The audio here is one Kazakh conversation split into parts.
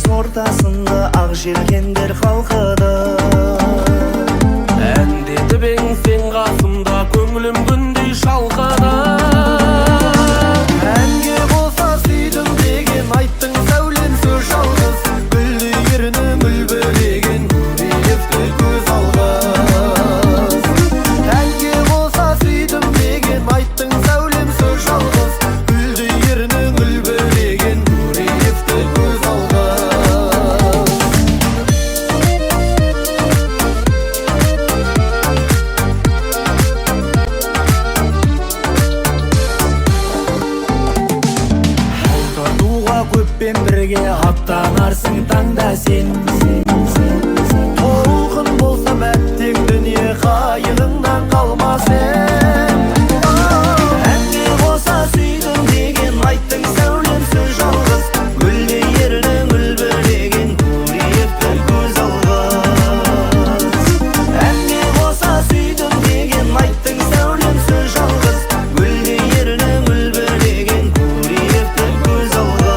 deniz ortasında ak jelkender kalkadı. Әндетіп ең сен қасымда, көңілім күндей шалқыды. Әнге болса сүйдім деген айттың сәулем сөз жалғыз. Гүлді ерінің үлбіреген көбейіпті көз алғыз. Әнге болса сүйдім деген айттың сәулем сөз жалғыз. Гүлді ерінің үлбіреген көбейіпті көз алғыз. Көппен бірге аттанарсың таңда сен. Толқын болса мәттең дүние қайығыңнан қалмасын. Әнге болса сүйдім деген айттың сәулем сөз жалғыз. Гүлде ерінің үлбіреген көбейіпті көз алғыз. Әнге болса сүйдім деген айттың сәулем сөз жалғыз. Гүлде ерінің үлбіреген көбейіпті көз алғыз.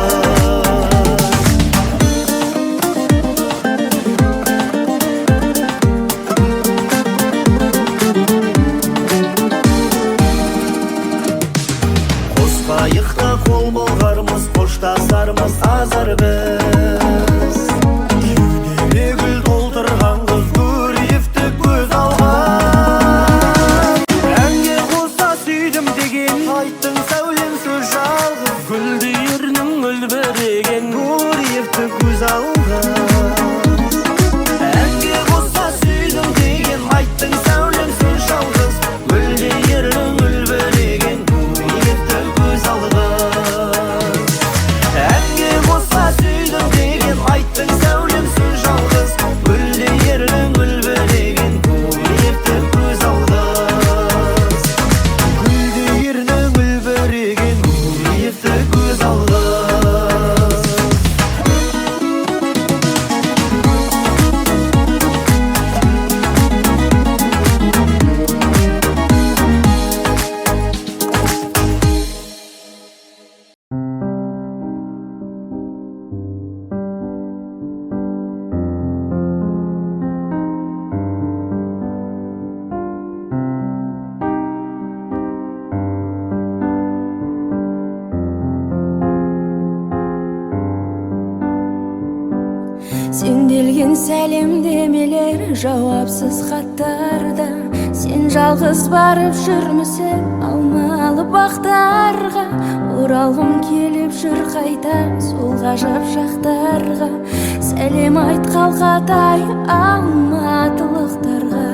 Қайықта қол болғармыз, қоштасармыз азар біз. Кеудеме гүл толтырған қыз көбейіпті көз алған. Әнге қоса сүйдім деген айттың сәулем сөз жалғыз. Гүлді ерінің үлбіреген Көбейіпті көз алғыз. Әнге қоса сүйдім деген айттың сәулем сөз жалғыз. Гүлде ерінің үлбіреген көбейіпті көз алғыз. Әнге қоса сүйдім деген айттың сәулем сөз жалғыз. Гүлде ерінің үлбіреген көбейіпті көз алғыз. Гүлде ерінің үлбіреген көбейіпті көз алғыз. Сенделген сәлемдемелер жауапсыз хаттарда. Сен жалғыз барып жүрмісің алмалы бақтарға. Оралғым келіп жүр қайта сол ғажап шақтарға. Сәлем айт қалқатай алматылықтарға.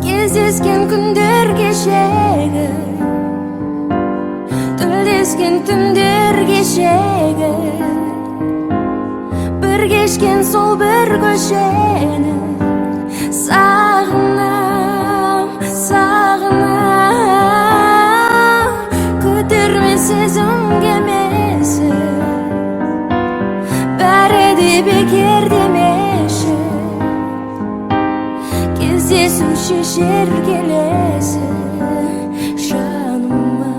Кездескен күндер кешегі, тілдескен түндер кешегі. Bir geçken sol bir köşeni sağınam, sağınam. Kötürme sezim gemesi bäredi bekar demeşi. Kezdesu şişer gelesi şanıma.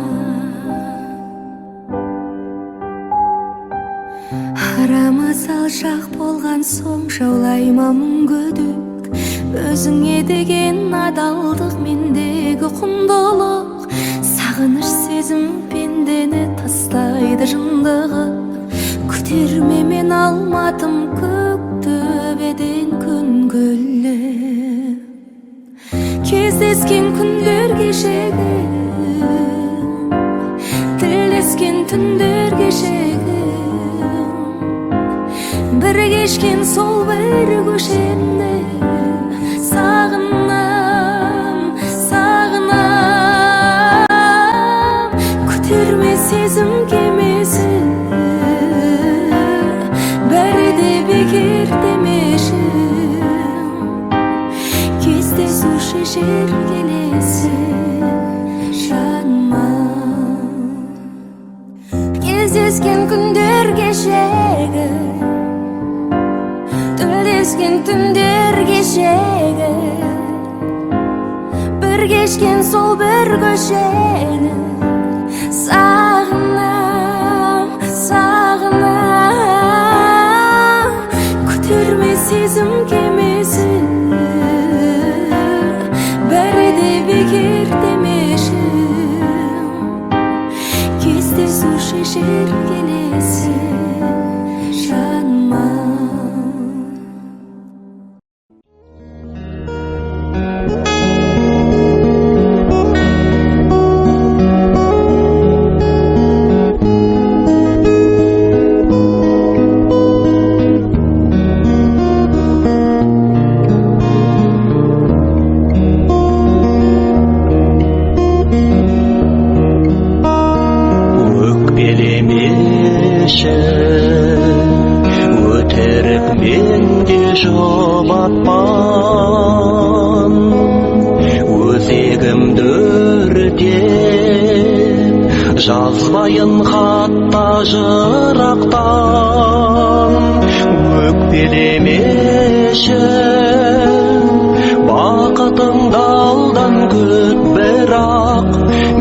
Арама салшақ болған соң жаулайма мұң күдік. Өзіңе деген адалдық мендегі құндылық. Сағыныш сезім пендені тастайды жындығы. Күтерме мен алматым көк төбеден күн көлі. Кездескен күндер кешегі, тілдескен түндер кешегі. Bir geçken sol bir köşende sağınam, sağınam. Kütürme sezim gemesi bäredi bekar demeşim. Kezdesu şişer gelesi şanma. Кездескен күндер кешегі, тілдескен түндер кешегі. Bir geçken sol bir köşeni sağınam, sağınam. kesin şanma. Өтеріп менде жұбатпан, өзегімді өртеп жазбайын хатта жырақтан. Өкпелемеші бақытыңды алдан күт, бірақ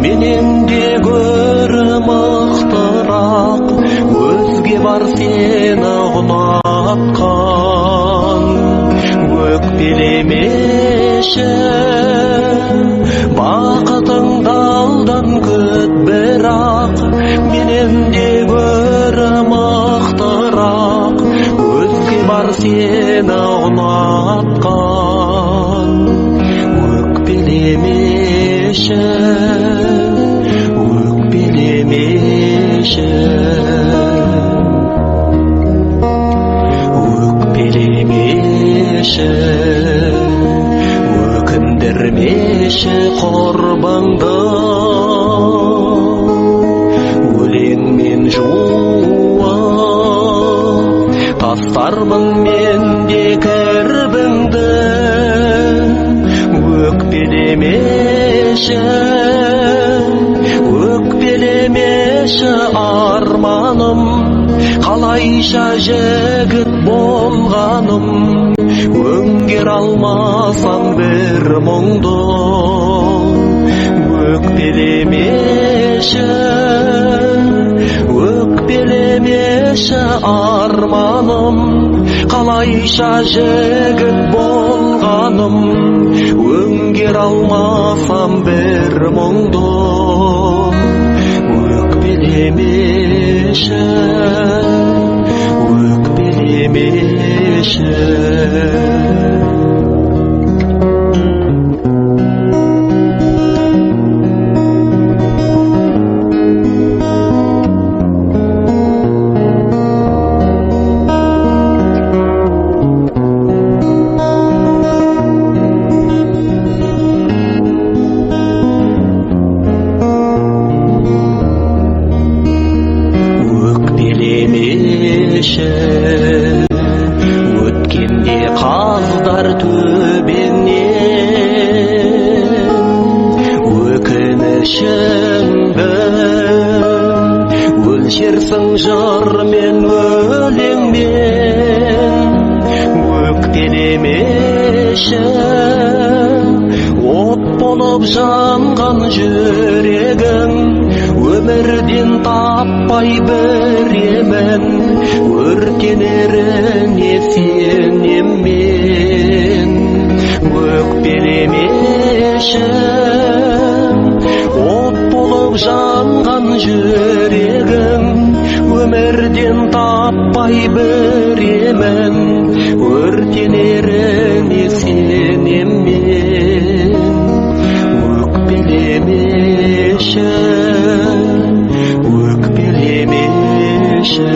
менен де гөрі мықтырақ өзге бар сені ұнатқан. Өкпелемеші бақытыңды алдан күт, бірақ менен де гөрі мықтырақ өзге бар сені ұнатқан. Өкпелемеші, өкпелемеші, өкпелемеші, өкіндірмеші құрбыңды. Өлеңмен жуып тастармын мен де кірбіңді. Өкпелемеші, өкпелемеші арманым, қалайша жігіт болғаным. Өңгер алмасам бір мұңды. Өкпелемеші, өкпелемеші арманым, қалайша жігіт болғаным. Өңгер алмасам бір мұңды. Өкпелемеші, өкпелемеші. Өткенде қаздар төбеңнен өкінішіңді өлшерсің жырмен, өлеңмен. Өкпелемеші от болып жанған жүрегім, өмірден таппай біремен, өртенеріне сенем мен. Өкпелемеші от болып жанған жүрегім, өмірден таппай біремен, өртенеріне сенем мен. Өкпелемеші, өкпелемеші,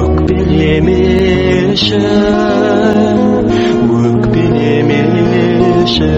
өкпелемеші, өкпелемеші.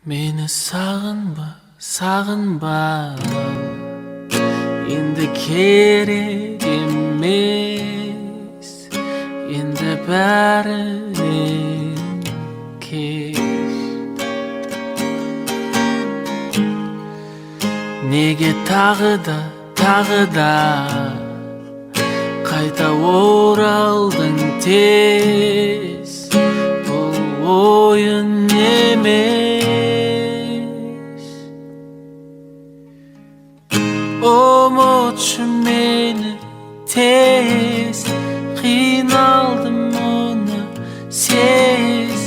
Meni sağınma, sağınma. Endi kerek bärinin kech. Nege tagı da kayta oraldın tez. Bul oyun emes. Umutçu meni tez. Qiyinaldım onu sez.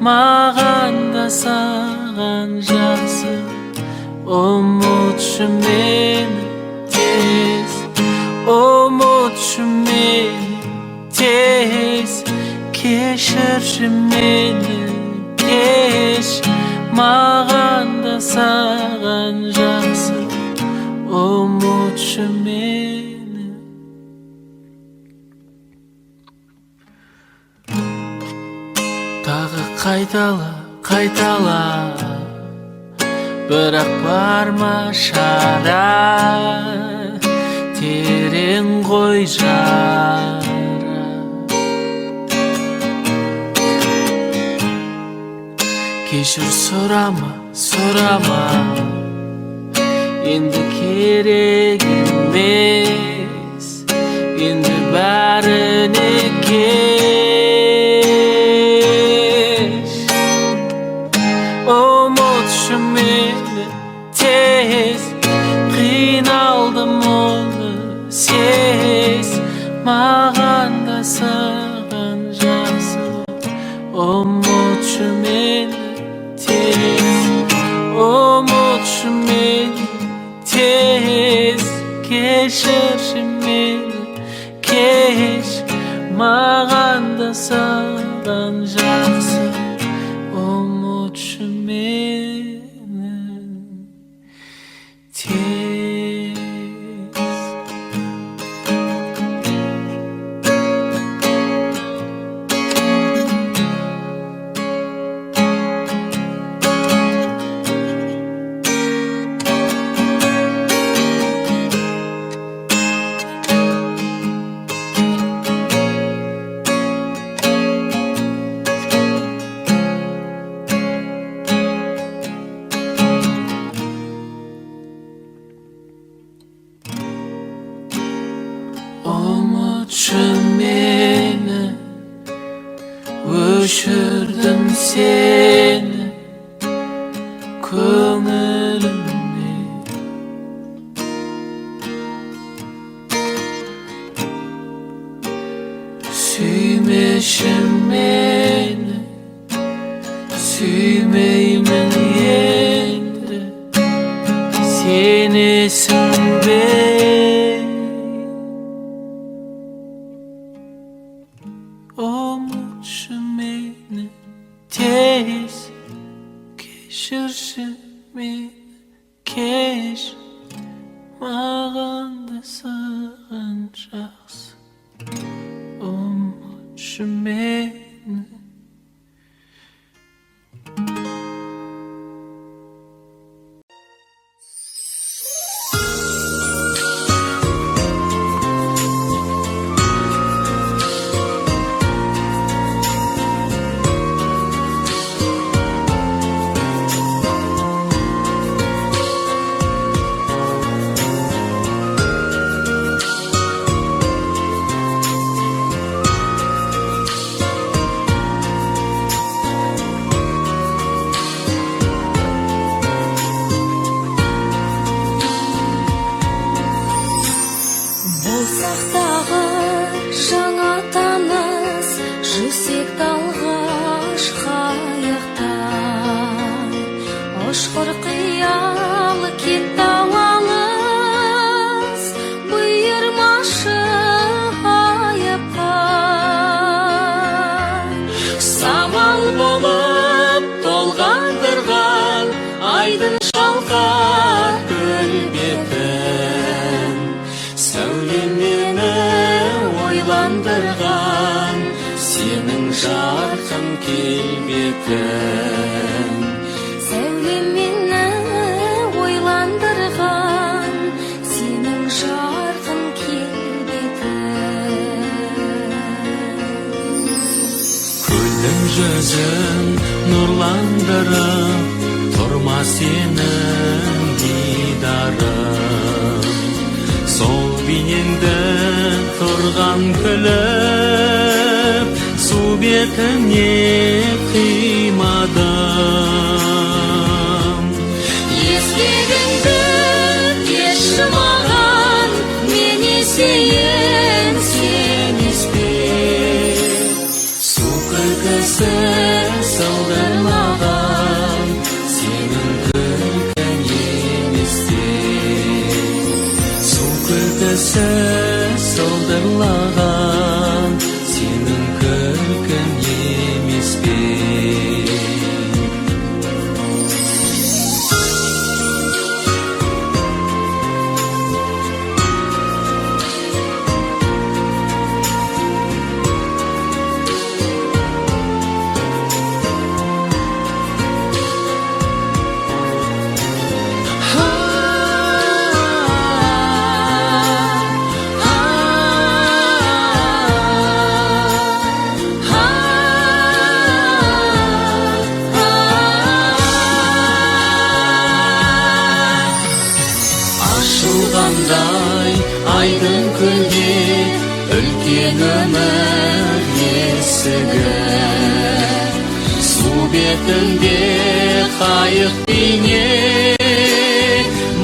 Mağan da sağan жақсы. Umutçu meni tez. Umutçu meni tez. Keşirçi meni keş. Mağan da sağan жақсы. Umutçu meni. Tағы қайтала Бірақ барма шара Терең ғой жара Кешір сұрама Енді керек емес Енді бәріне кеш Umutçu meni tez Qiyinaldım onu sez Mağan da sağan жақсы Umutçu meni tez Umutçu meni tez Keşirçi meni keş Mağan da sağan жақсы Umutçu meni tez. Umutçu meni Öşürdüm seni Köngülümde Suymeşim meni Suymeymin endi Senisin ben Umutçu meni tez Keşirçi meni keş Mağan da sağan жақсы Umutçu meni Болсақ тағы жаңа таныс Жүрсек талғаш қайықтан Ұшқыр қиялы кетті алыс Бұйырмашы айыпқа Самал болып толғандырған Айдын шалқар көл бетін Сәулем мені ойландырған Сенің жарқын келбетін Сәулем мені ойландырған Сенің жарқын келбеті gözün nurlandırıp Turma senin didarın Sol biyinde turgan külüp Su betine kıymadım Ескегіңді маған мені сен еспе Su kırkısı saldırmadan Senin kırkın yemişti Su kırkısı saldırmadan Senin kırkın yemişti Ашылғандай айдың көлде үлкен өмір есігі Су бетінде қайық бейне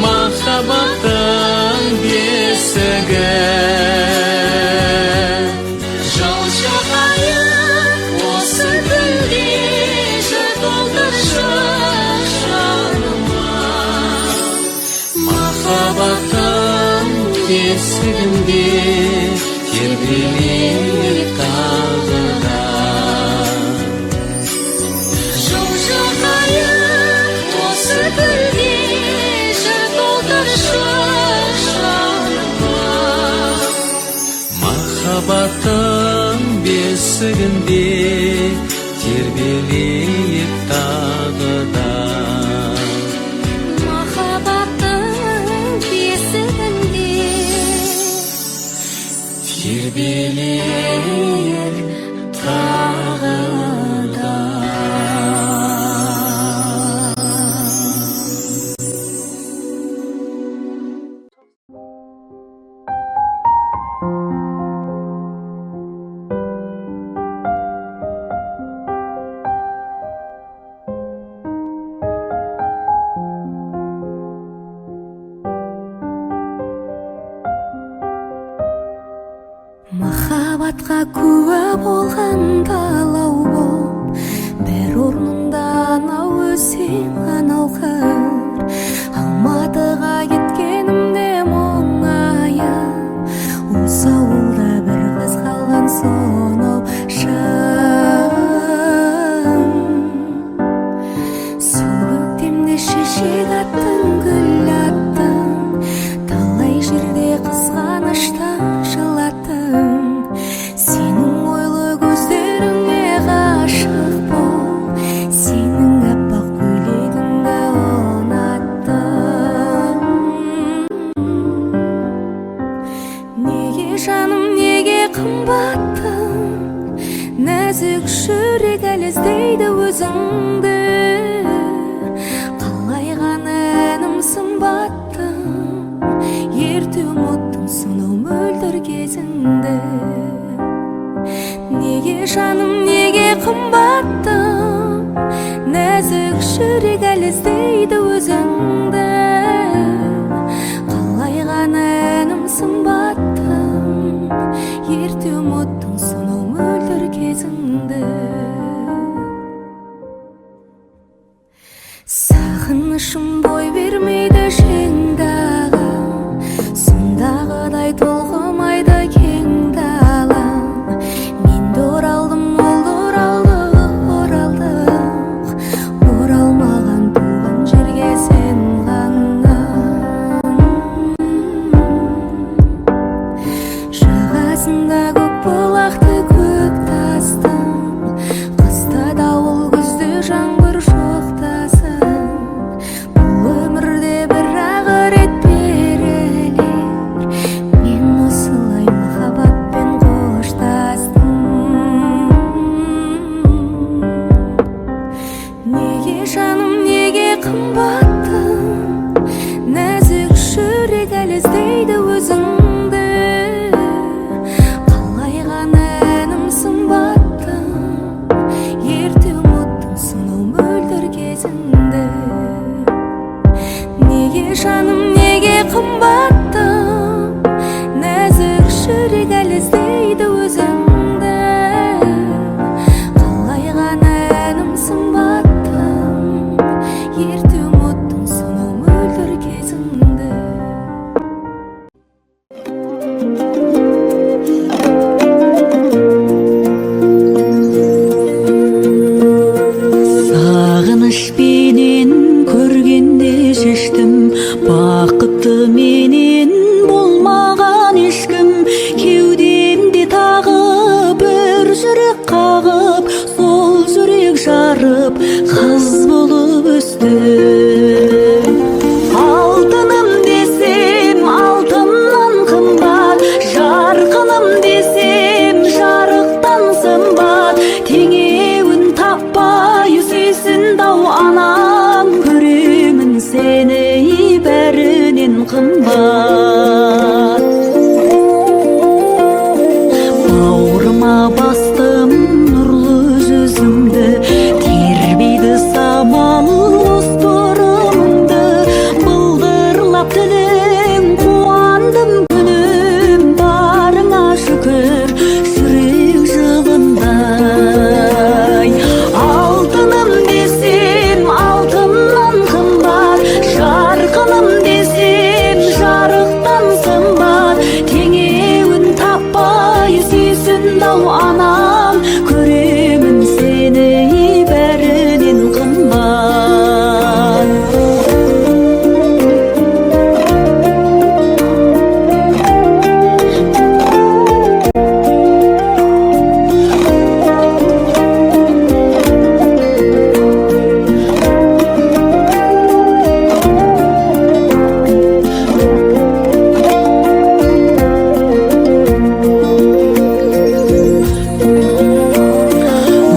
махаббаттың бесігі Жолшы қайық осы күнде жыр толтыршы жаныма Махаббаттың бесігінде тербелер тағы да Жолшы қайық осы күнде жыр толтыршы жаныма Махаббаттың бесігінде тербелер тағы да Тербелер тағы да Махаббатқа куә болған талау боп бір орнында анау өзен ғана алқыр Алматыға кеткенімде мұңайып осы ауылда бір қыз қалған сонау шын сол көктемде шешек аттың гүл аттың талай жерде қызғаныштан жылаттың Сенің ойлы көздеріңе ғашық бол Сенің аппақ көйлегіңді ұнаттым Неге жаным, неге қымбаттым Нәзік жүрек әлі іздейді өзіңді Қалай ғана әнім сымбаттым Ерте ұмыттың сонау мөлдір кезіңді Неге жаным, неге қымбаттым Нәзік жүрек әлі іздейді өзіңді Қалай ғана әнім сымбаттым Ерте ұмыттың сонау мөлдір кезіңді Сағынышым бой бермейді жеңдағы Сондағыдай толқымайды кең далам Мен де оралдым, ол оралдық Оралмаған туған жерге сен ғана Жағасында көк бұлақты көк тастың Қыста дауыл, күзде жаңбыр жоқтасын Бұл өмірде бір-ақ рет берілер Мен осылай махаббатпен қоштастым bastım nurlu yüzümdü, terbiydi samal dostlarımdı. Bıldırlap dilim kuandım günüm, barına şükür şürek жылындай. Алтыным десем алтыннан қымбат, жарқыным десем жарықтан сымбат. Теңеуін таппай сүйсін-ау анам, көремін сені бәрінен қымбат.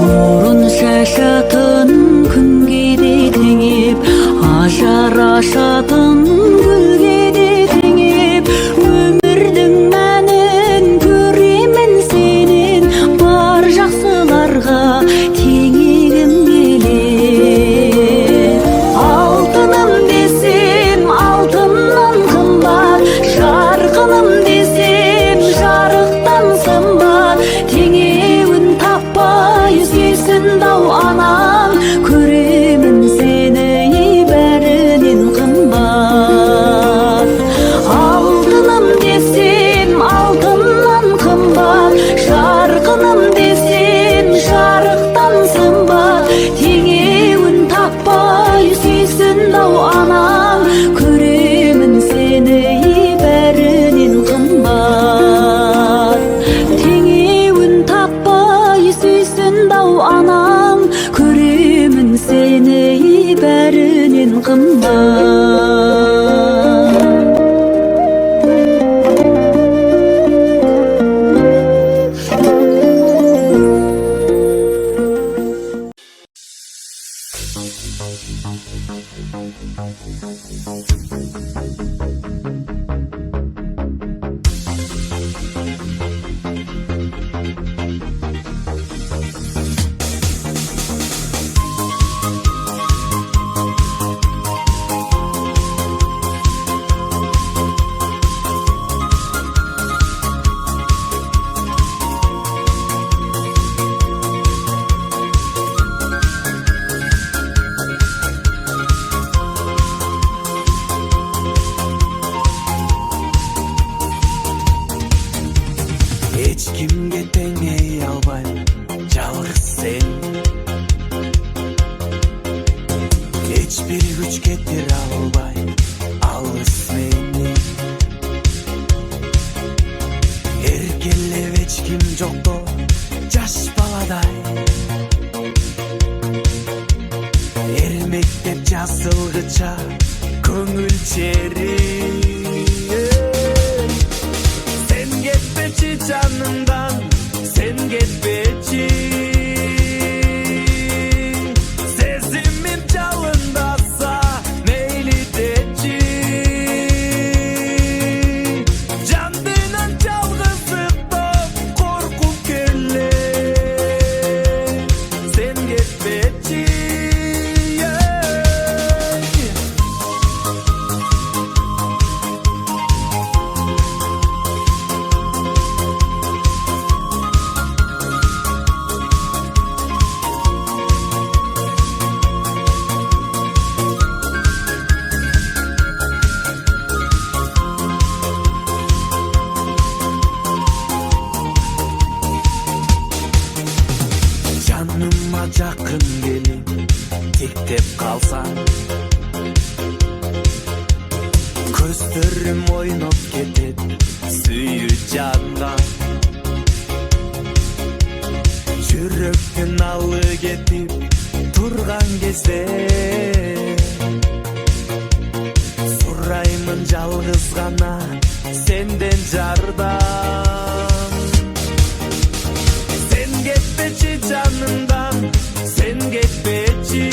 Нұрын шашатын күнге де теңеп, ажар ашатын гүлге де теңеп, өмірдің мәнін көремін сенен, бар жақсыларға теңегім келер. Алтыным десем алтыннан қымбат, жарқыным десем жарықтан сымбат. Теңеуін таппай сүйсін-ау анам, көремін сені бәрінен қымбат. Алтыным десем алтыннан қымбат, жарқыным десем жарықтан сымбат. Теңеуін таппай сүйсін-ау анам, көремін сені бәрінен қымбат. Теңеуін таппай сүйсін-ау анам, көремін сені бәрінен қымбат. Ешкімге теңей албайм жалғыз сен, ешбір күч кетире албай алыс мени. Эркелеп ешким жокто жаш баладай, эрмектеп жасылгыча көңүл чери. Sen gitmeci canımdan, sen gitmeci. Sezimim çalındasa meyli deci. Candınan çalgısıktan korkup gelle. Sen gitmeci. Жаныма жақын келіп тектеп қалсаң, көздерім ойнап кетет сүйүү жанға. Жүректен алы кетип турган кезде сураймын жалгыз гана сенден жардам. Sen gitmeci canımdan, sen gitmeci.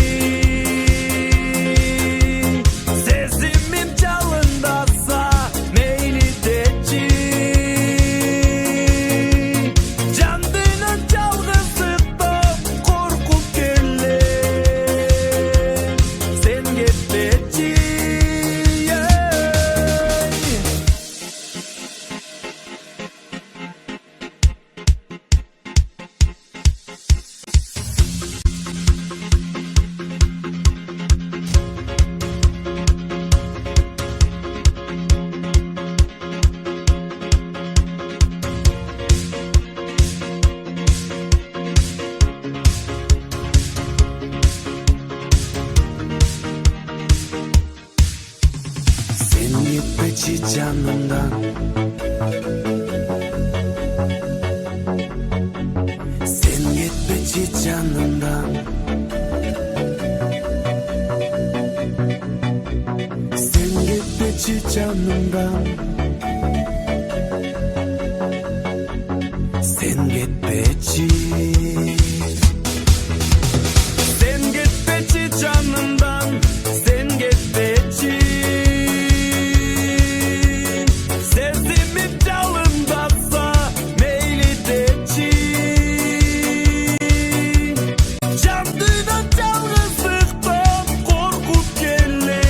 Sezimim çalındasa meyli deci. Candına gitmeci canımdan. Sen gitmeci canımdan. Sen gitmeci canımdan. Sen gitmeci. Sen gitmeci canımdan. Sen gitmeci. Sesimi çalındasa meyli deci. Can duydan çalgısıktan korkup gelir.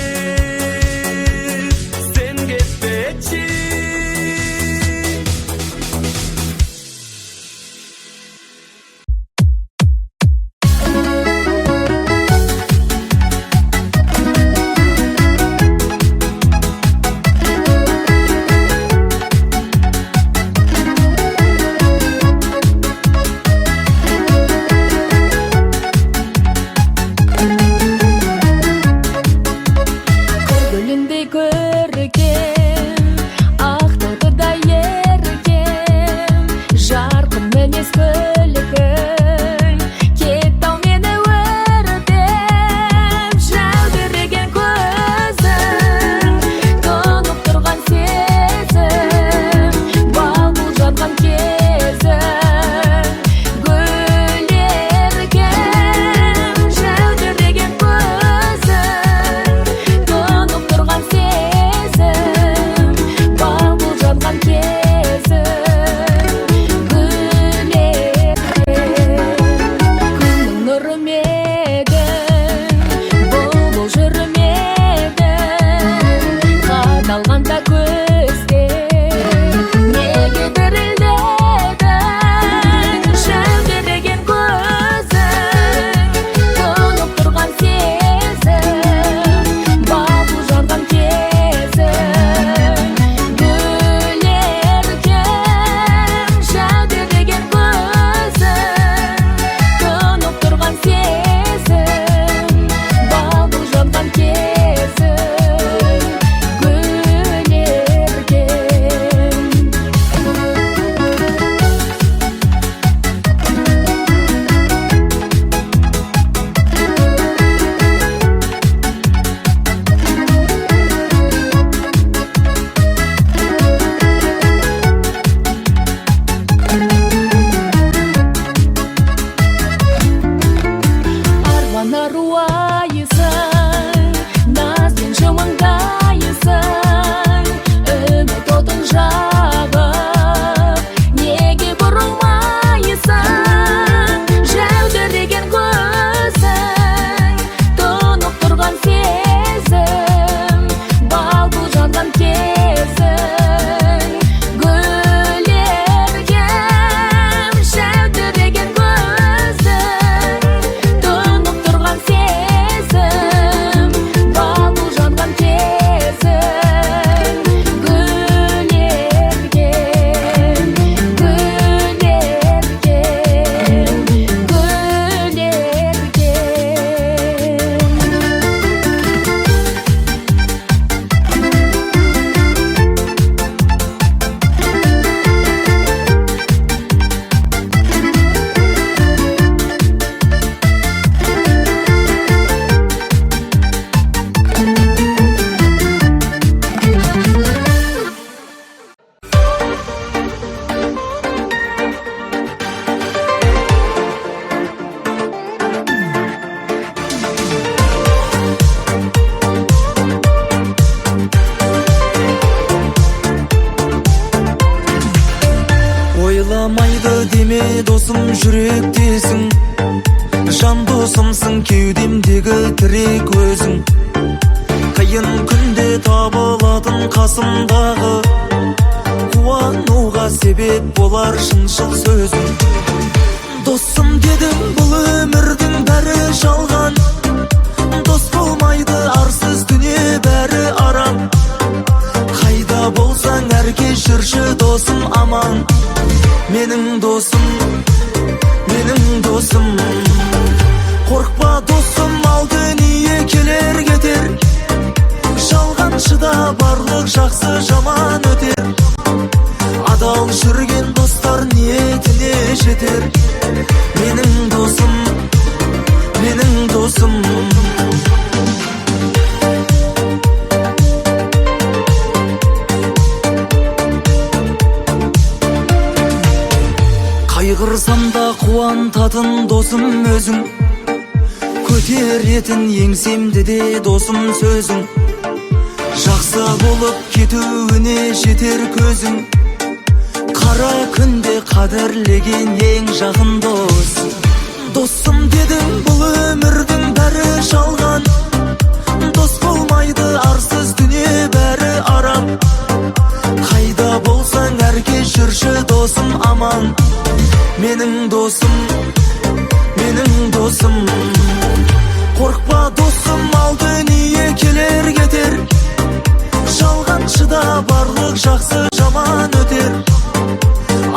Sen gitmeci. Gölünde görkem, ақтоты да еркем, жарқын мінез күлкің, кеттің мені өртеп, жәудіреген көзің, тұнып тұрған сезім, бал бұл жатқан кезің, гүл еркем, жәудіреген көзің, тұнып тұрған сезім, бал бұл жатқан кезің, гүл еркем. Күннің нұры медің, бұлбұл жүрмедің, қадалғанда көзге, неге дірілдедің, жәудіреген көзің, тұнып тұрған сезім, бал бұл жатқан кезің, гүл еркем, жәудіреген көзің, тұнып тұрған сезім, бал бұл жатқан кезің, гүл арман аруайысың, назбен жымыңдайысың, үміт отын жағып, неге бұрылмайысың, жәудіреген көзің, тұнып тұрған сезім, бал бұл жанған кезің, гүл еркем, жәудіреген көзің, тұнып тұрған сезім, бал бұл жанған кезің, гүл еркем, гүл еркем, гүл Ойламайды деме досым, жүректесің, жан досымсың, кеудемдегі тірек өзің. Қиын күнде табылатын қасымдағы, қуануға себеп болар шыншыл сөзің. Досым дедің, бұл өмірдің бәрі жалған, дос болмайды арсыз дүние бәрі арам. Қайда болсаң әркез жүрші досым аман. Менің досым, менің досым. Қорқпа досым, ал дүние келер кетер, Жалғаншыда барлық жақсы жаман өтер. Адал жүрген достар ниетіне жетер. Менің досым, менің досым. Қайғырсам да қуантатын досым өзің. Көтеретін еңсемді де досым сөзің. Жақсы болып кетуіне жетер көзің. Қара күнде қадірлеген ең жақын дос. Досым дедің бұл өмірдің бәрі жалған. Дос болмайды арсыз дүние бәрі арам. Қайда болсаң әркез жүрші досым аман. Менің досым, менің досым. Қорқпа досым, ал дүние келер кетер. Жалғаншыда барлық жақсы жаман өтер.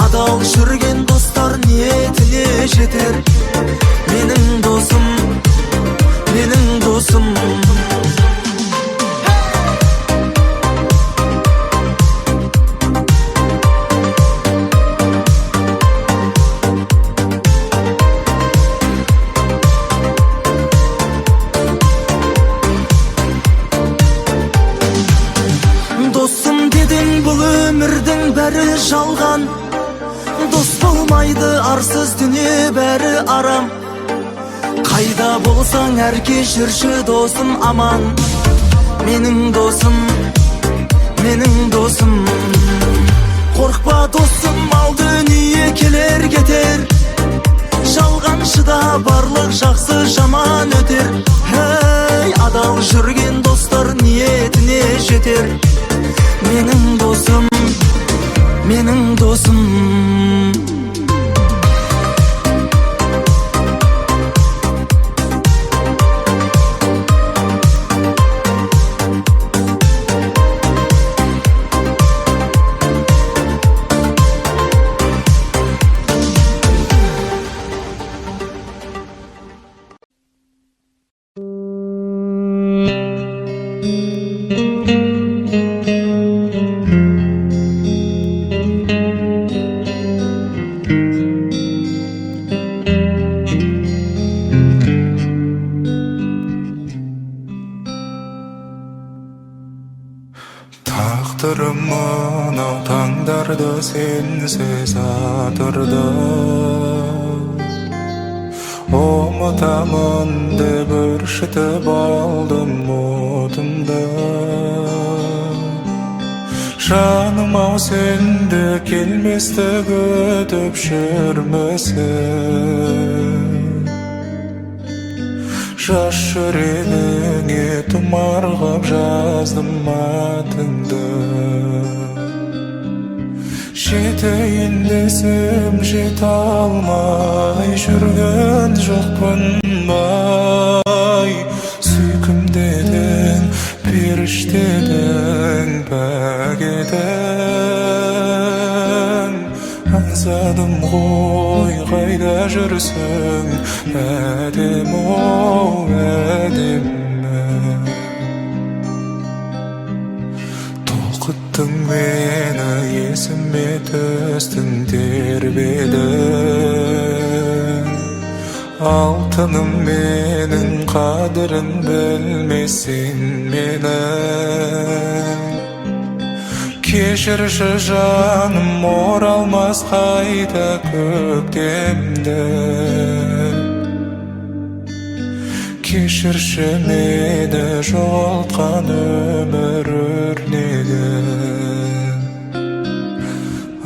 Адал жүрген достар ниетіне жетер. Менің досым, менің досым. Досым дедің бұл өмірдің бәрі жалған. Дос болмайды арсыз дүние бәрі арам. Қайда болсаң әркез жүрші досым аман. Менің досым, менің досым. Қорқпа досым, ал дүние келер кетер. Жалғаншыда барлық жақсы жаман өтер. Хей, адал жүрген достар ниетіне жетер. Менің досым, менің досым. Taqdirim manav tangdarda sensiz atırda. Umutaman deb ürşitib aldım modimda. Жаныма сенде келместі көтіп жүрмесін. Жас жүрегіңе тұмарғап жаздым атыңды. Жетейін десем жете алмай жүрген жоқпын бай. Сүйкімдедің, періштедің, пәк едің. Аңсадым ғой қайда жүрсің, әдем-оу әдемі. Толқыттың мені, есіме түстің тербедің. Алтыным менің, қадірін білмесін менің. Кешірші жаным, оралмас қайта көктемді. Кешірші мені, жоғалтқан өмір өрнегін.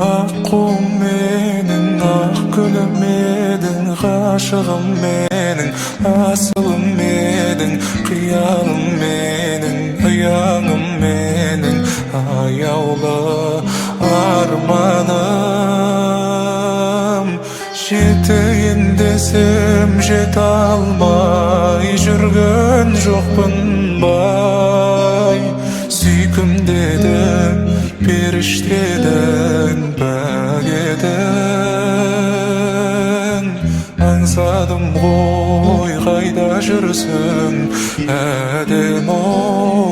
Аққуым менің, ақ гүлім едің, ғашығым менің, асылым едің, қиялым менің, аяңым менің, аяулы арманым. Жетейін десем жете алмай жүрген жоқпын бай. Сүйкімдедің, періштедің, пәк едің. Аңсадым ғой қайда жүрсің, әдем-оу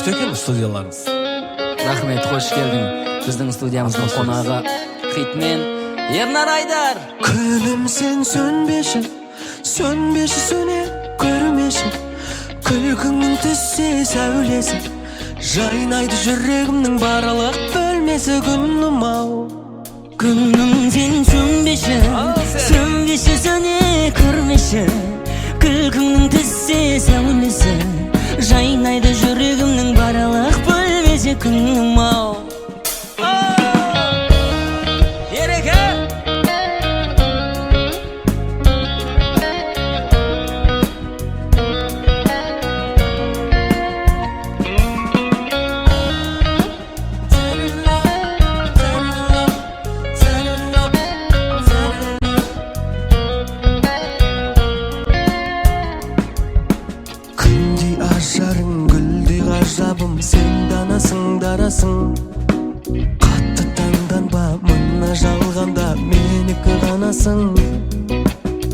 күшті екен студияларыңыз. Рахмет, қош келдің. Біздің студиямыздың қонағы хитмен Ернар Айдар. Күнім сен сөнбеші, сөнбеші сөне көрмеші. Күлкіңнің түссе сәулесі, жайнайды жүрегімнің барлық бөлмесі. Күнім ау, күнім сен сөнбеші, сөнбеші сөне көрмеші. Күлкіңнің түссе сәулесі, жайнайды жүрегімнің барлық бөлмесі. Күнім ау. күндей ажарың гүлдей ғажабым, сен данасың дарасың. Қатты таңданба, мына жалғанда менікі ғанасың.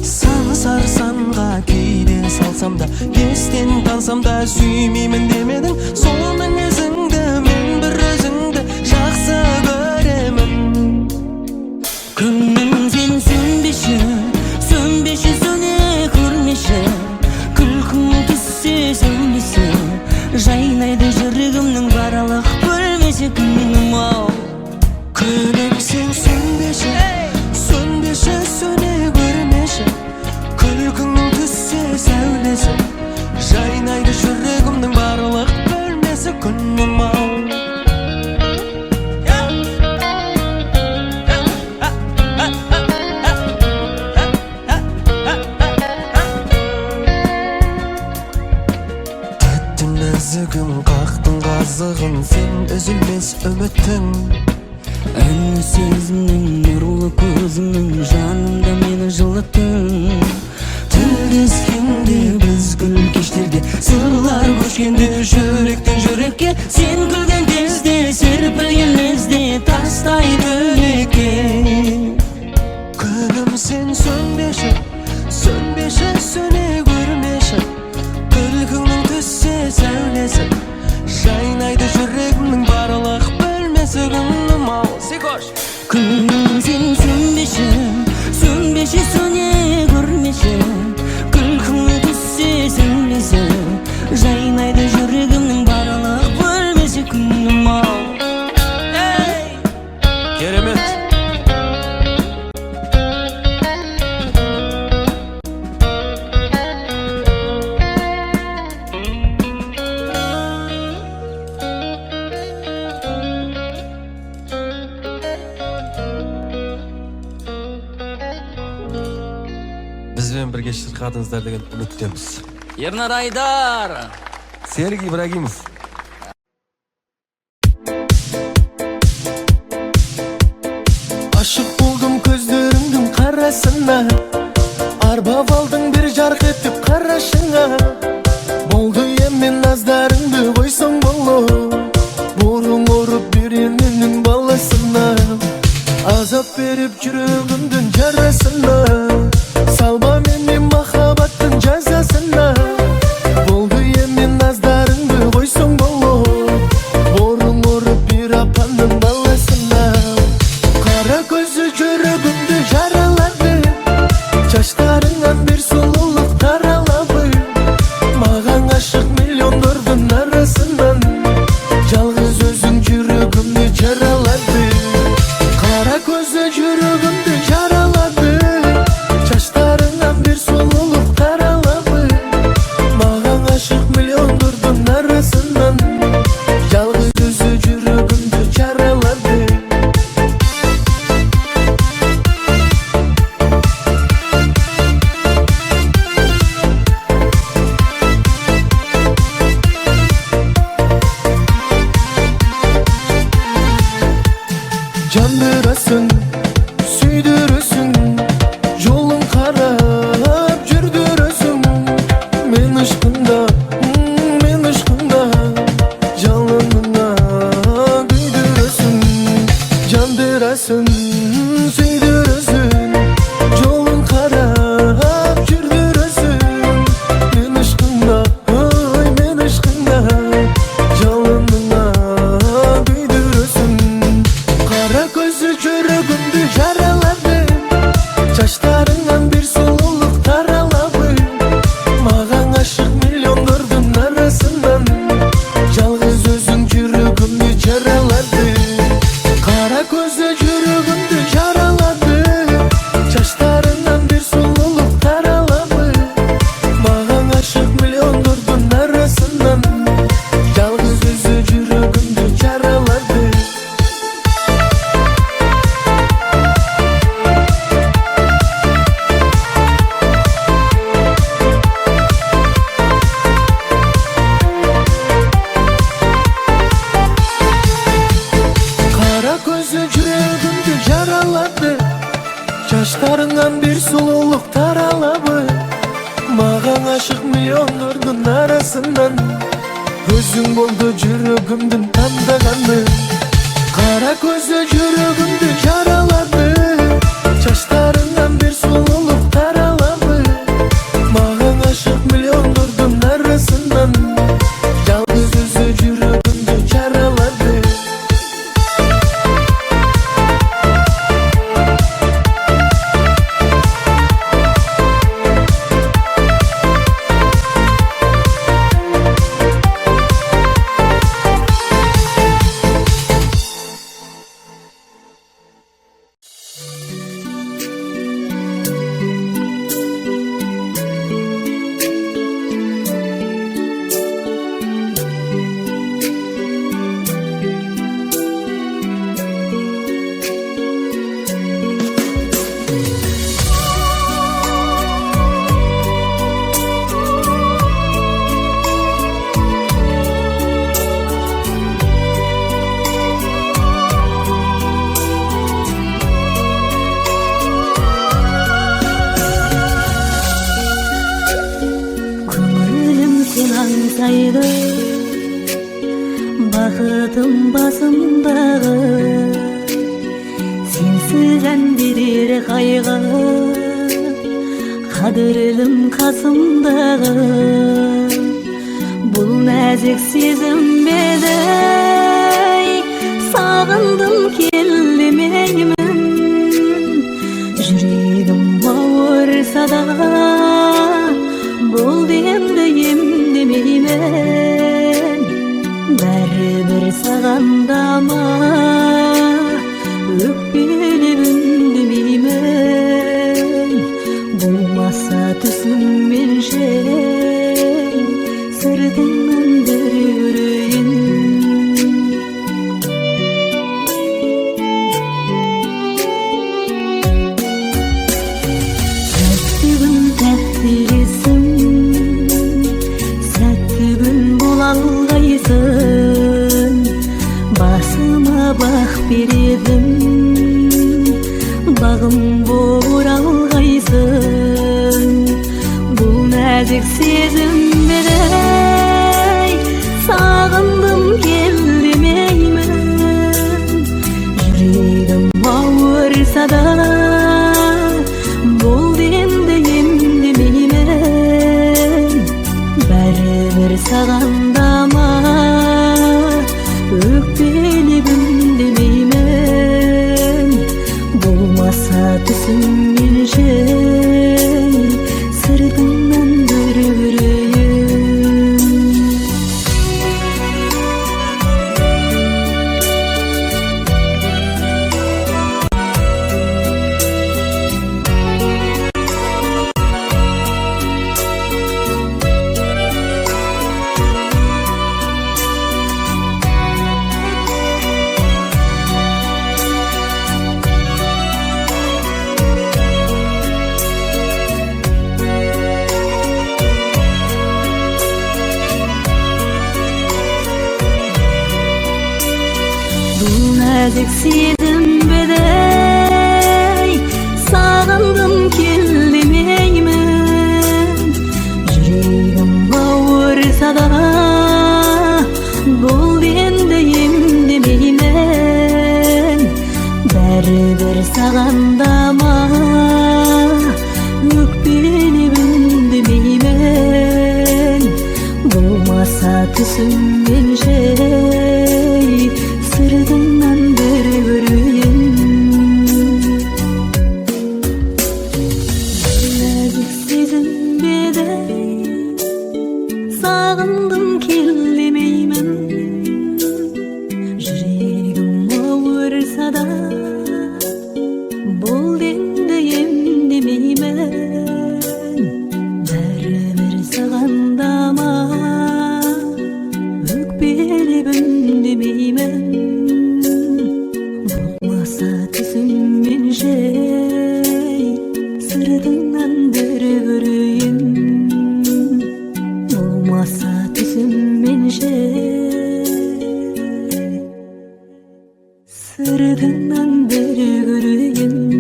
Сан сарсанға кейде салсам да, естен талсам да, сүймеймін демедің. Сол мінезіңді мен бір өзіңді жақсы көремін. Күнім сен сөнбеші, сөнбеші сөне көрмеші. Күлкің түссе сәулесі, жайнайды жүрегімнің барлық бөлмесі. Күнім ау. Күнім сен сөнбеші, сөнбеші сөне көрмеші. Күлкіңнің түссе сәулесі, жайнайды жүрегімнің барлық бөлмесі. Күнім ау. Тәттің нәзігім, қақтың қазығын, сен үзілмес үміттің. Әні сезімнің нұрлы көзіңнің, жанымда мені жылыттың. Тілдескенде біз гүл кештерде, сырлар көшкенде жүректен жүрекке. Сен күлген кезде, серпілген лезде, тастай бөлекке. Күнім сен сөнбеші, сөнбеші сөне көрмеші. Күлкіңнің түссе сәулесі, жайнайды жүрегімнің барлық бөлмесі. Күнім ау. Күнім сен сөнбеші, сөнбеші сөне көрмеші. Күлкіңнің түссе сәулесі, жайнайды жүрегімнің барлық бөлмесі. Күнім ау. Керемет. Бізбен бірге шырқадыңыздар деген үміттеміз. Ернар Айдар. Серік Ибрагимов. Aşık buldum gözlerinden karasına, arbab aldın bir jark etip karışına. Boldu yemin nazlarındı koysan bolu, burun orup birinin balısına. Azap verip yüreğimden yarasına, salma beni mahabbettin cezasına. Boldu yemin nazlarındı koysan bolu, burun orup bir apanın balısına. Kara gözü yüreğimde yaraladı, çaşlarından bir sululuk taraladı. Mağan aşık milyonlardan arasından, yalnız özün yüreğimde yaraladı. Kara gözü yüreğimde yaraladı, Çaşlarından bir sululuk taraladı. Mağan aşık milyonlardan arasından. Yalnız özün yürügümdü yaraladı. Kara gözü yürügümdü yaraladı. Çaşlarından bir sululuk taraladı. Mağan aşık milyonlardan arasından. Yalnız özü yürügümdü yaraladı. Kara gözü yüreğimdi yaraladı. Yaşlarından bir sululuk taraladı. Mağan aşık milyonlardan arasından. Özün boldu yüreğimdin tandagandı. Kara gözü yüreğimdi yaraladı. Yaşlarından bir sululuk taraladı. Mağan aşık milyonlardan arasından. Yalnız özü yüreğimdi yaraladı. Көңілім сен аңсайды, бақытым басымдағы. Сенсіз ән берер қайғы, қадірлім қасымдағы. Бұл нәзік сезім беді, сағындым келмеймін. Жүрегім ауырса да, бұл демді емдемеймін. Бәрібір сағандама, өкпелеп үндемеймін. Болмаса түсіммен жел, сыртыңнан бір көрейін. Сәтті күн тәтті есім, сәтті күн бола алғайсың. Басыма бақ бередім, бағым болып алғайсың. Бұл нәзік сезім беді, сағындым кел демеймін. Жүрегім ауырса да, болды енді емдемеймін. Бәрібір сағандама, өкпелеп үндемеймін. Болмаса түсіммен жел, сыртыңнан бір көрейін. Бұл нәзік сезім беді, сағындым кел демеймін. Жүрегім ауырса да, бұл енді емдемеймін. Бәрібір сағандама, өкпелеп үндемеймін. Болмаса түсіммен жел, сыртыңнан бір көрейін. Sırtından bir göreyim olmasa tüzüm menşe Sırtından bir göreyim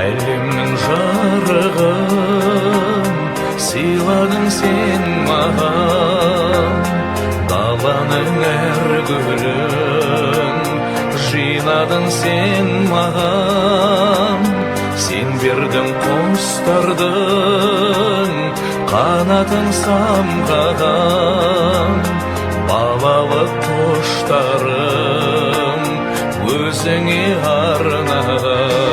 Elimnin jarığın Siladın sen mağan Dalanın er gülün Jinadın sen mağan Sen birdin kostardın Kanatın samğadan Babalık kuştarım Gözüni arnağın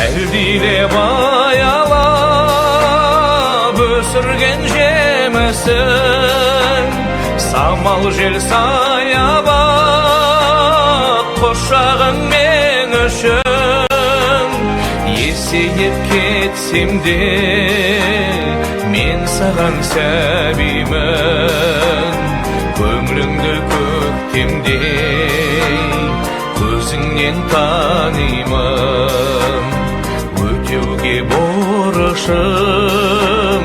El dile bayalap ösürgen jemesin Samal jel sayabak koşağın men üçün Eseyip ketsem de men sagan sebimin Kömlüңdü köktemdey Gözüңнен tanıymam Ötüge borışım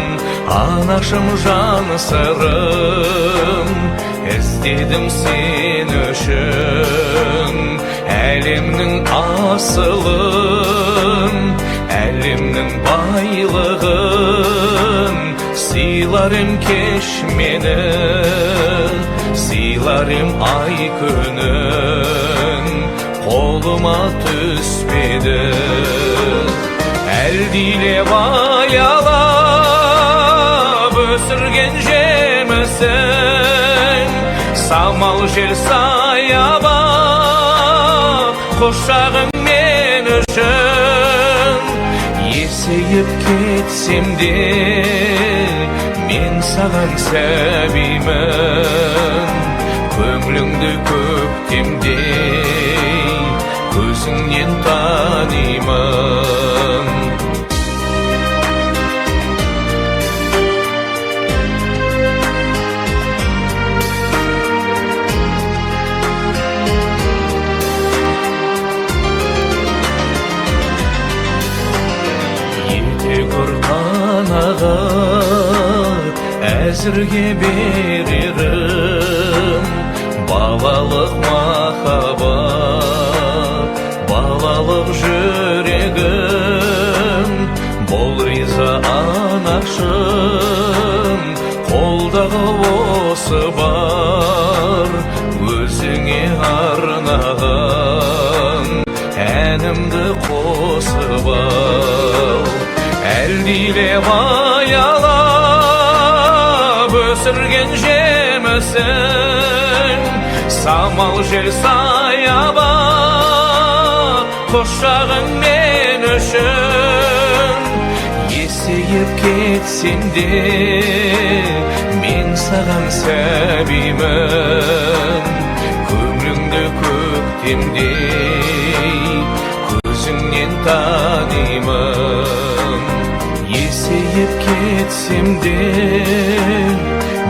Anaşım jan sırım İstedim sen üçün Elimnin asılın Elimnin baylığın Silarım keşmeni Silarım ay günün Koluma tüspedi El dile bayalap ösürgen jemesin Samal jel sayabak koşağın men üçün Eseyip ketsem de men sagan sebimin Kömlüңdü köktemdey Gözüңнен tanıymam Yete kurtanağa Äzirge beririm Balalık mahabat Balalık yüregim Bol riza anaşım Koldağı osu var Gözüne arnağın Enimdi kosub al El dile bayalap ösürgen jemesin Samal jel sayabak koşağın men üçün Eseyip ketsem de men sagan sebimin Kömlüңdü köktemdey Gözüңнен tanıymam Eseyip ketsem de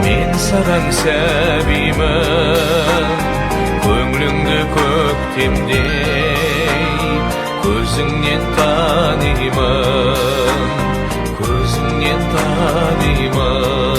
men sagan sebimin Kömlüңdü köktemdey Gözüңнен tanıymam Gözüңнен tanıymam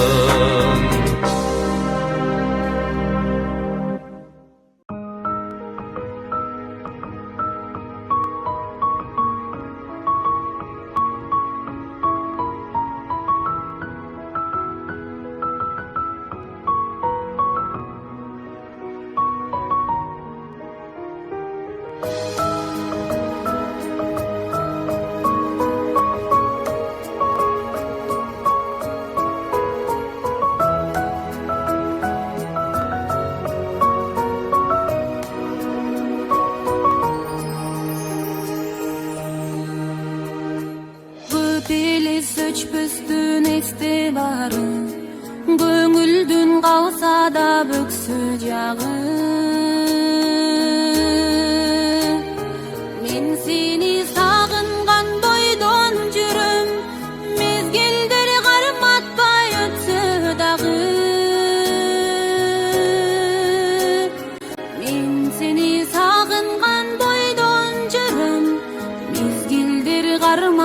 Söçpüstün istibarı Göңüldün kalsa da büksü jağı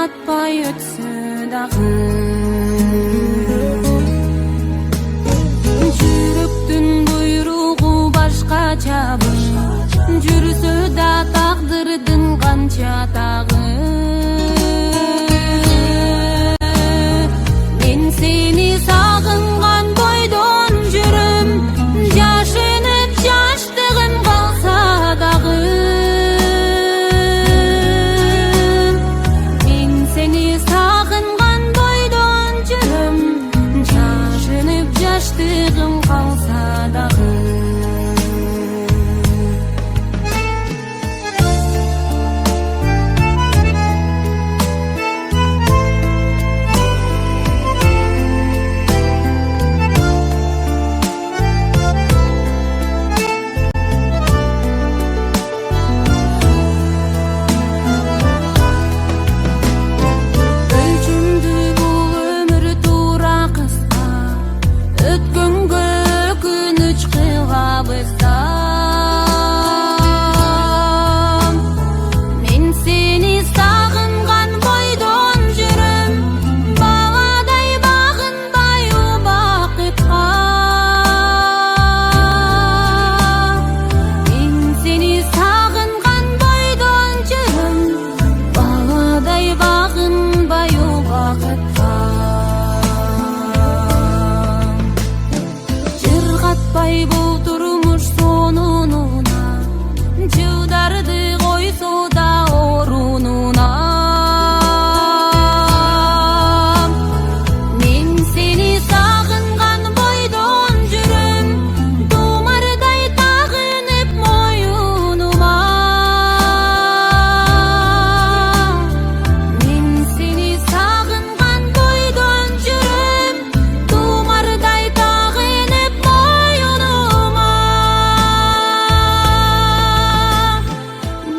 karmatpay ötsü dagı. Jürüktün buyruğu başkaça bu, jürüsü da taqdirdin kança tağı. Men seni sağıngan boydon jürüm, yaşınıp yaştığım kalsa dağı. Men seni sağıngan boydon jürüm, yaşınıp yaştığım kalsa dağı. Ölçümdü bu ömür tura kısa, ötkөнгө күнүч кылабызам. Мен сени сагынган бойдон жүрөм, баладай багынбай убакытка. Мен сени сагынган бойдон жүрөм, баладай багынбай убакытка. Жыргатпай бул турмуш сонунуна, жылдарды койсо да орунуна. Мен сени сагынган бойдон жүрөм, тумардай тагынып моюнума. Мен сени сагынган бойдон жүрөм, тумардай тагынып моюнума.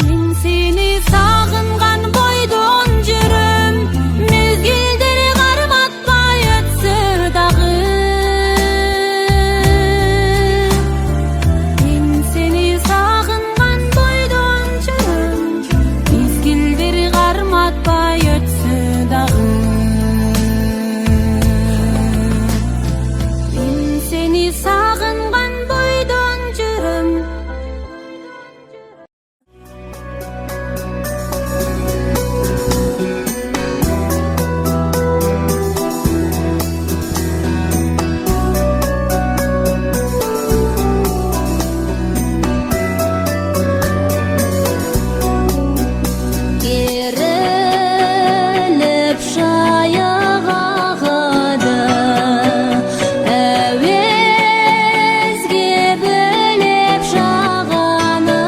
Мен сени сагынган бойдон жүрөм, мезгилдер карматпай өтсө дагы. Мен сени сагынган бойдон жүрөм, мезгилдер карматпай өтсө дагы. Мен сени сагынган бойдон жүрөм. Керіліп шайығағыды, әуезге бөлеп шағаны.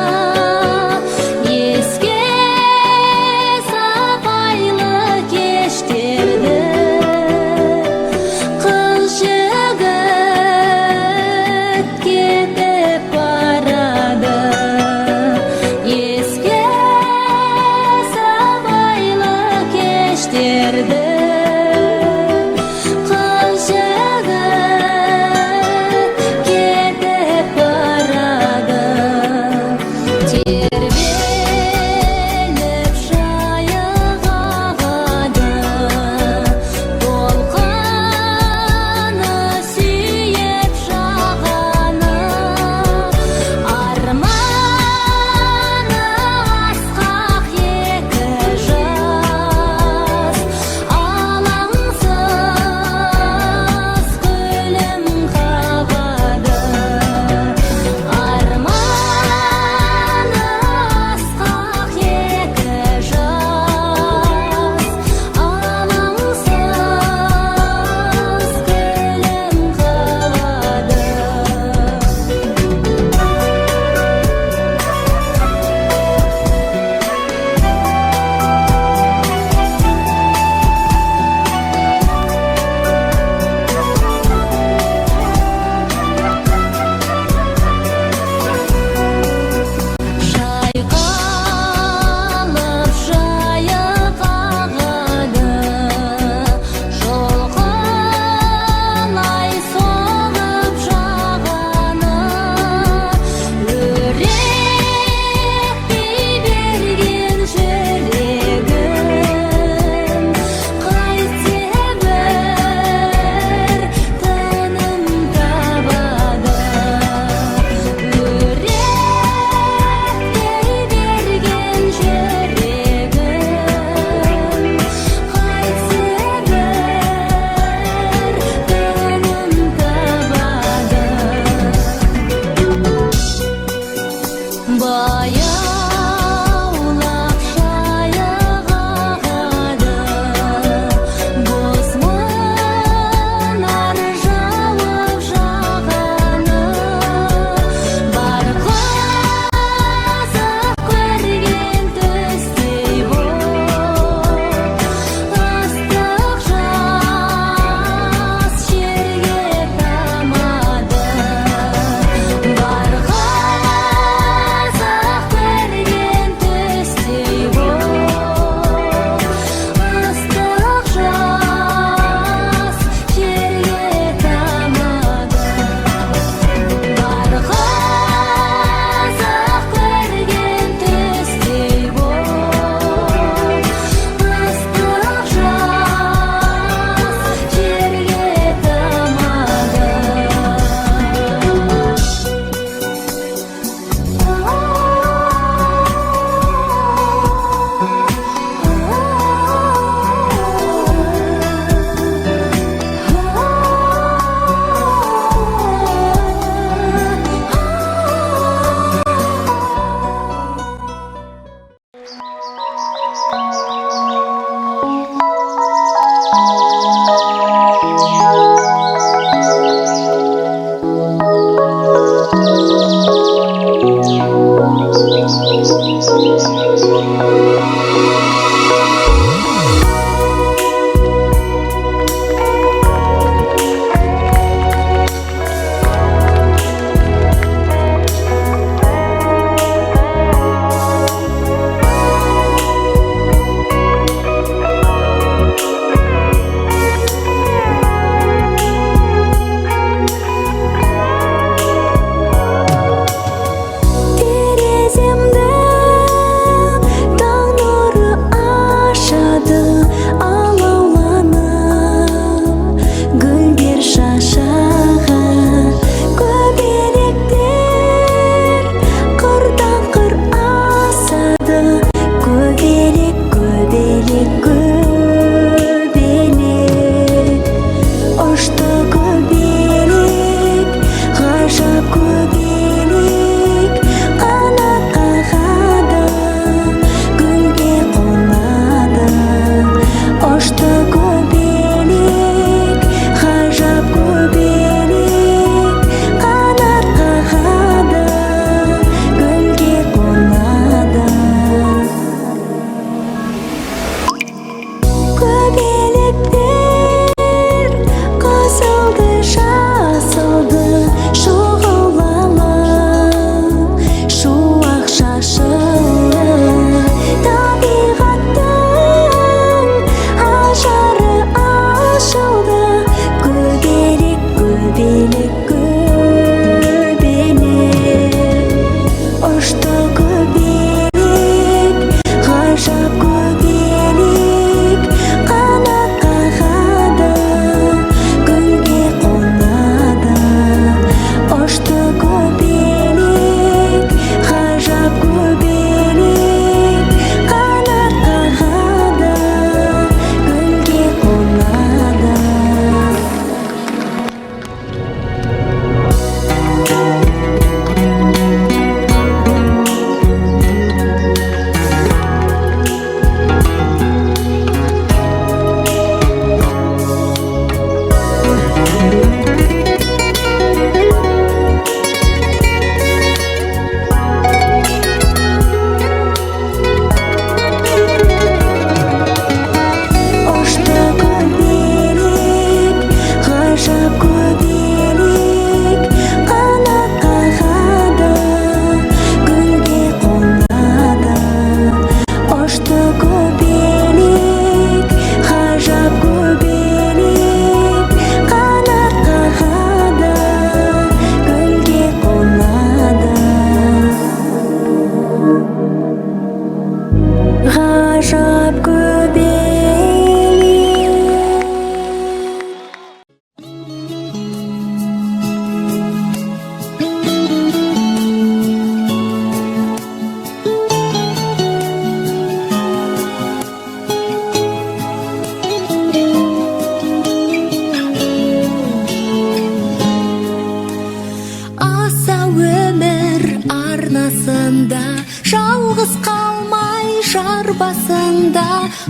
Еске сапайлы кештерді, қыз жігіт кетіп барады. Еске сапайлы кештерді, қыз жігіт кетіп барады. Тербеліп шайығағыды, толқыны сүйіп шағаны. Арманы асқақ екі жас,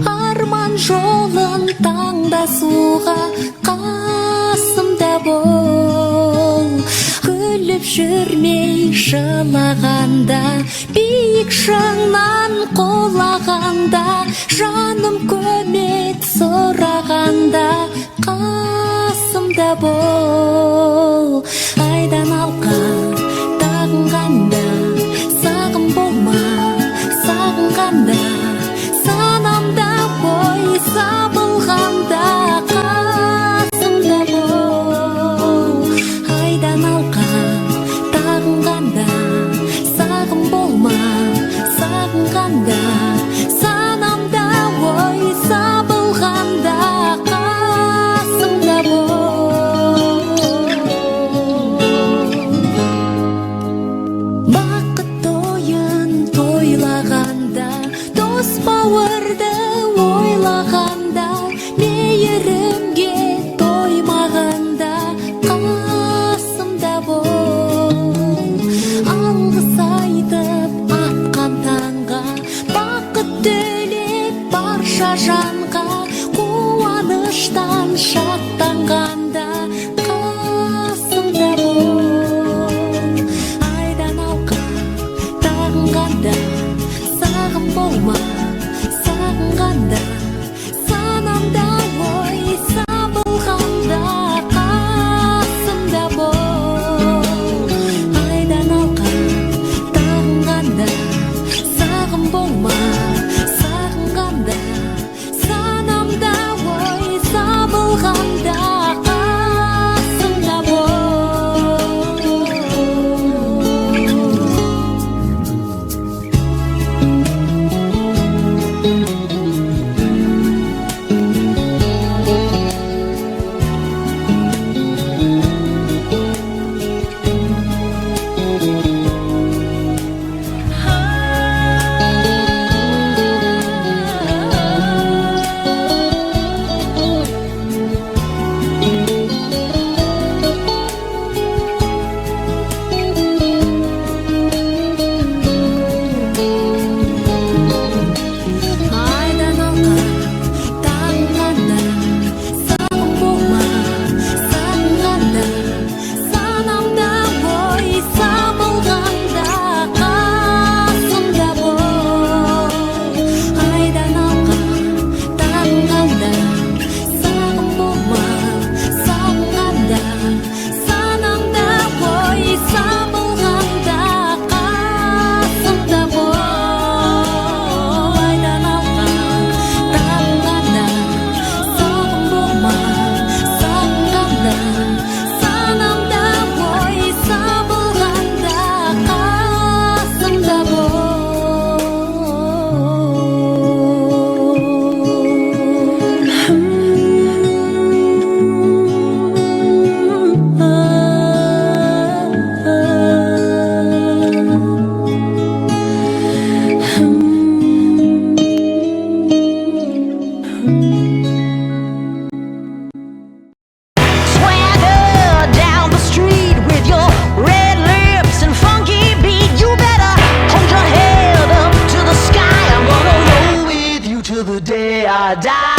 арман жолын таңдасуға қасымда бол. Күліп жүрмей жылағанда, биік шыңнан қолағанда, жаным көмек сұрағанда қасымда бол. Айдан алқа тағынғанда, сағым болма сағынғанда, санамда бой сабылғанда қасымда бол. Айдан алқа тағынғанда, сағым болма сағынғанда, санамда бой сабылғанда қасымда бол. Бақыт тойын тойлағанда, дос бауырды ойлағанда, мейірімге тоймағанда қасымда бол. Алғыс айтып атқан таңға, жашанға қуаныштан шаттанғанда қасымда бол айдан алқан тағынғанда сағым болма сағынғанда санамда ой сабылғанда қасымда бол айдан алқан тағынғанда сағым болма сағынғанда санамда ой сабылғанда қасымда бол айдан алған тағынғанда сағым болма сағынғанда санамда ой сабылғанда қасымда бол айдан алған тағынғанда сағым болма сағынғанда санамда ой сабылғанда қасымда бол айдан алған тағынғанда сағым болма сағынғанда санамда ой сабылғанда қасымда Swagger down the street with your red lips and funky beat. You better hold your head up to the sky. I'm gonna roll with you till the day I die.